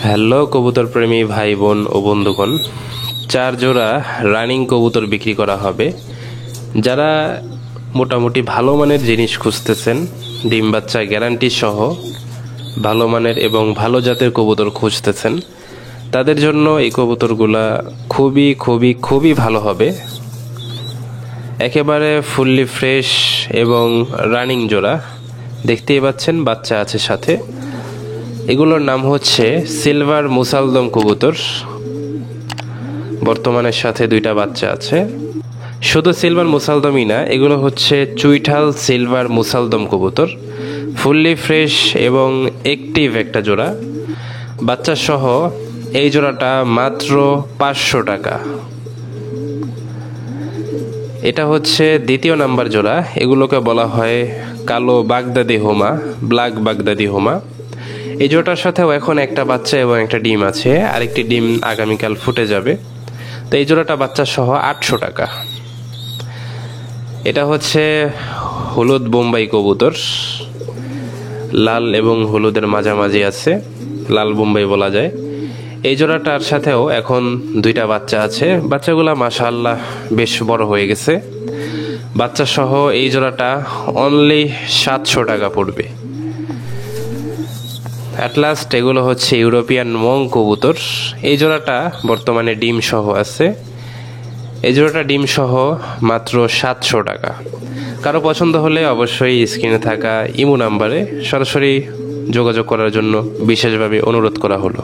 Hello কবুতর প্রেমী ভাই বোন ও বন্ধুগণ, 4 জোড়া রানিং কবুতর বিক্রি করা হবে। যারা মোটামুটি ভালো মানের জিনিস খুঁজতেছেন, ডিম বাচ্চা গ্যারান্টি সহ ভালো মানের এবং ভালো জাতের কবুতর খুঁজতেছেন, তাদের জন্য এই কবুতরগুলা খুবই খুবই খুবই ভালো হবে। একেবারে ফুললি ফ্রেশ এবং রানিং জোড়া, দেখতেই পাচ্ছেন বাচ্চা আছে সাথে। এগুলোর নাম হচ্ছে সিলভার মুসালদম কবুতর। বর্তমানের সাথে 2টা বাচ্চা আছে। শুধু সিলভার মুসালদমই না, এগুলো হচ্ছে চুইঠাল সিলভার মুসালদম কবুতর। ফুললি ফ্রেশ এবং অ্যাক্টিভ একটা জোড়া, বাচ্চা সহ। এই জোড়াটা মাত্র 500 টাকা। এটা হচ্ছে 2য় নাম্বার জোড়া। এগুলোকে বলা হয় কালো বাগদাদি হোমা, ব্ল্যাক বাগদাদি হোমা। এই জোড়াটার সাথেও এখন একটা বাচ্চা এবং একটা ডিম আছে, আরেকটি ডিম আগামীকাল ফুটে যাবে। তো এই জোড়াটা বাচ্চা সহ 800 টাকা। এটা হচ্ছে হলুদ বোম্বাই কবুতর, লাল এবং হলুদের মাঝামাঝি আছে, লাল বোম্বাই বলা যায়। এই জোড়াটার সাথেও এখন 2টা বাচ্চা আছে। বাচ্চাগুলা মাশাআল্লাহ বেশ বড় হয়ে গেছে। বাচ্চা সহ এই জোড়াটা অনলি 700 টাকা পড়বে। অ্যাট লাস্ট এগুলো হচ্ছে ইউরোপিয়ান মং কবুতর। এই জোড়াটা বর্তমানে ডিম সহ আছে। এই জোড়াটা ডিম সহ মাত্র 700 টাকা। কারো পছন্দ হলে অবশ্যই স্ক্রিনে থাকা ইমো নাম্বারে সরাসরি যোগাযোগ করার জন্য বিশেষভাবে অনুরোধ করা হলো।